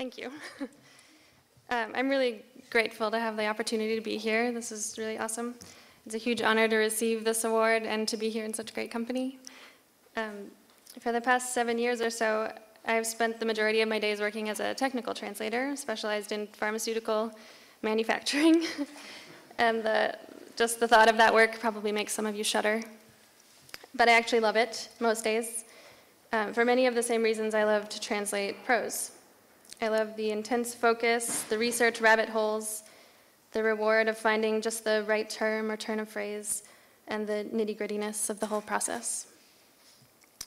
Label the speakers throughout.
Speaker 1: Thank you. I'm really grateful to have the opportunity to be here. This is really awesome. It's a huge honor to receive this award and to be here in such great company. For the past 7 years or so, I've spent the majority of my days working as a technical translator, specialized in pharmaceutical manufacturing. And just the thought of that work probably makes some of you shudder. But I actually love it most days. For many of the same reasons I love to translate prose. I love the intense focus, the research rabbit holes, the reward of finding just the right term or turn of phrase, and the nitty-grittiness of the whole process.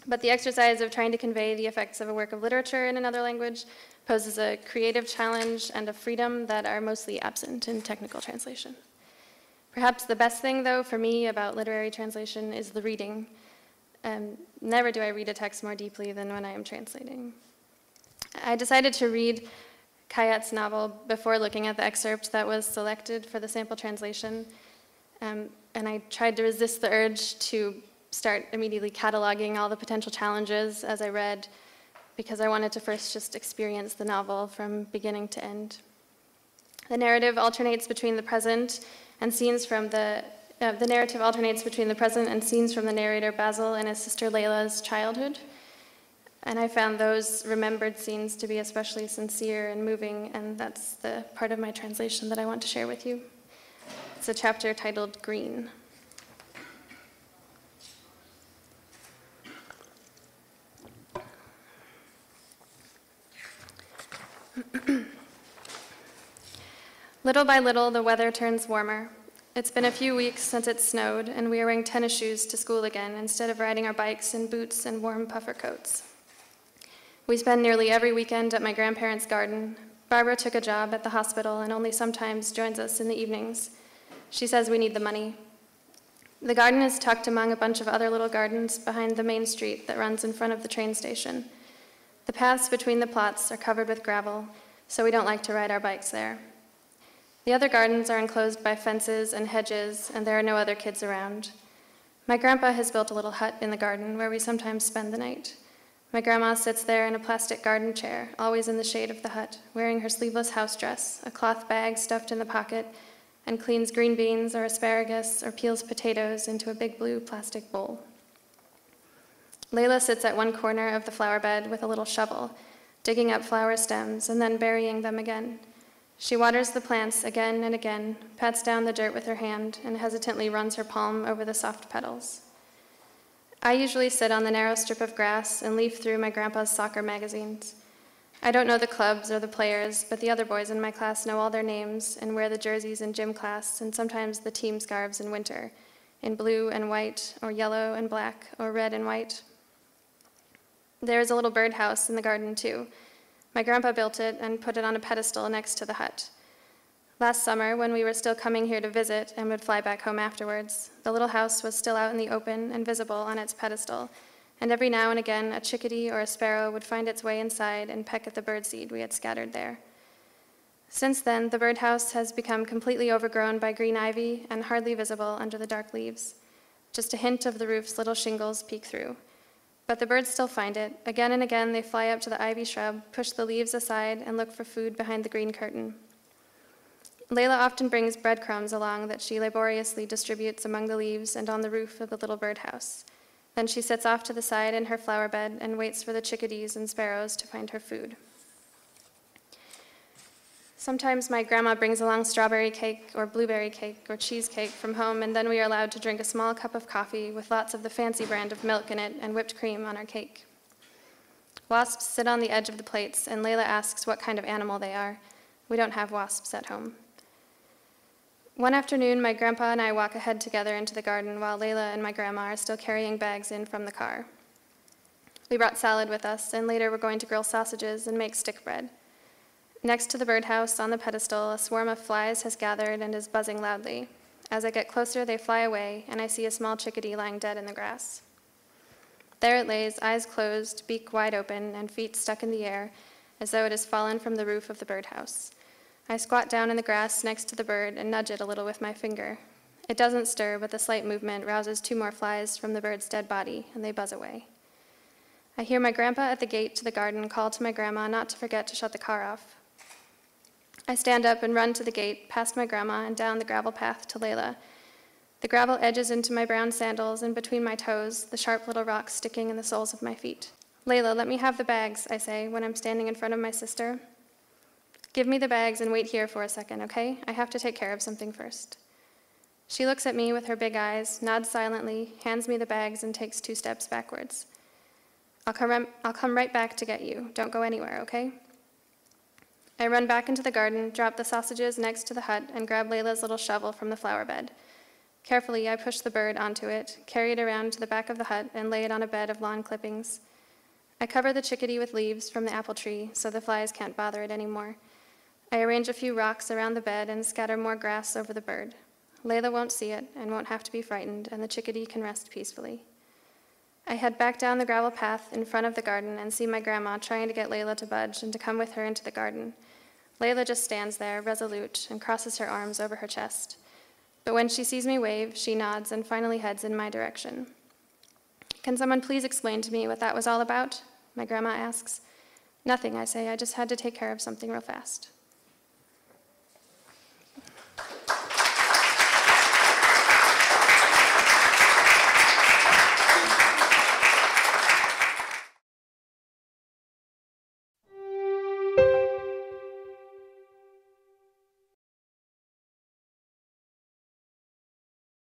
Speaker 1: But the exercise of trying to convey the effects of a work of literature in another language poses a creative challenge and a freedom that are mostly absent in technical translation. Perhaps the best thing, though, for me about literary translation is the reading. Never do I read a text more deeply than when I am translating. I decided to read Khayat's novel before looking at the excerpt that was selected for the sample translation, and I tried to resist the urge to start immediately cataloging all the potential challenges as I read, because I wanted to first just experience the novel from beginning to end. The narrative alternates between the present and scenes from the narrator Basil and his sister Layla's childhood. And I found those remembered scenes to be especially sincere and moving, and that's the part of my translation that I want to share with you. It's a chapter titled Green. Little by little, the weather turns warmer. It's been a few weeks since it snowed, and we are wearing tennis shoes to school again instead of riding our bikes in boots and warm puffer coats. We spend nearly every weekend at my grandparents' garden. Barbara took a job at the hospital and only sometimes joins us in the evenings. She says we need the money. The garden is tucked among a bunch of other little gardens behind the main street that runs in front of the train station. The paths between the plots are covered with gravel, so we don't like to ride our bikes there. The other gardens are enclosed by fences and hedges, and there are no other kids around. My grandpa has built a little hut in the garden where we sometimes spend the night. My grandma sits there in a plastic garden chair, always in the shade of the hut, wearing her sleeveless house dress, a cloth bag stuffed in the pocket, and cleans green beans or asparagus or peels potatoes into a big blue plastic bowl. Layla sits at one corner of the flower bed with a little shovel, digging up flower stems and then burying them again. She waters the plants again and again, pats down the dirt with her hand, and hesitantly runs her palm over the soft petals. I usually sit on the narrow strip of grass and leaf through my grandpa's soccer magazines. I don't know the clubs or the players, but the other boys in my class know all their names and wear the jerseys in gym class and sometimes the team scarves in winter, in blue and white, or yellow and black, or red and white. There is a little birdhouse in the garden, too. My grandpa built it and put it on a pedestal next to the hut. Last summer, when we were still coming here to visit and would fly back home afterwards, the little house was still out in the open and visible on its pedestal, and every now and again a chickadee or a sparrow would find its way inside and peck at the birdseed we had scattered there. Since then, the birdhouse has become completely overgrown by green ivy and hardly visible under the dark leaves. Just a hint of the roof's little shingles peek through. But the birds still find it. Again and again they fly up to the ivy shrub, push the leaves aside, and look for food behind the green curtain. Layla often brings breadcrumbs along that she laboriously distributes among the leaves and on the roof of the little birdhouse. Then she sits off to the side in her flower bed and waits for the chickadees and sparrows to find her food. Sometimes my grandma brings along strawberry cake or blueberry cake or cheesecake from home, and then we are allowed to drink a small cup of coffee with lots of the fancy brand of milk in it and whipped cream on our cake. Wasps sit on the edge of the plates, and Layla asks what kind of animal they are. We don't have wasps at home. One afternoon, my grandpa and I walk ahead together into the garden while Layla and my grandma are still carrying bags in from the car. We brought salad with us, and later we're going to grill sausages and make stick bread. Next to the birdhouse on the pedestal, a swarm of flies has gathered and is buzzing loudly. As I get closer, they fly away, and I see a small chickadee lying dead in the grass. There it lays, eyes closed, beak wide open, and feet stuck in the air, as though it has fallen from the roof of the birdhouse. I squat down in the grass next to the bird and nudge it a little with my finger. It doesn't stir, but the slight movement rouses two more flies from the bird's dead body, and they buzz away. I hear my grandpa at the gate to the garden call to my grandma not to forget to shut the car off. I stand up and run to the gate, past my grandma, and down the gravel path to Layla. The gravel edges into my brown sandals, and between my toes, the sharp little rocks sticking in the soles of my feet. Layla, let me have the bags, I say, when I'm standing in front of my sister. Give me the bags and wait here for a second, okay? I have to take care of something first. She looks at me with her big eyes, nods silently, hands me the bags, and takes 2 steps backwards. I'll come right back to get you. Don't go anywhere, okay? I run back into the garden, drop the sausages next to the hut, and grab Layla's little shovel from the flower bed. Carefully, I push the bird onto it, carry it around to the back of the hut, and lay it on a bed of lawn clippings. I cover the chickadee with leaves from the apple tree so the flies can't bother it anymore. I arrange a few rocks around the bed and scatter more grass over the bird. Layla won't see it and won't have to be frightened, and the chickadee can rest peacefully. I head back down the gravel path in front of the garden and see my grandma trying to get Layla to budge and to come with her into the garden. Layla just stands there, resolute, and crosses her arms over her chest. But when she sees me wave, she nods and finally heads in my direction. Can someone please explain to me what that was all about? My grandma asks. Nothing, I say. I just had to take care of something real fast.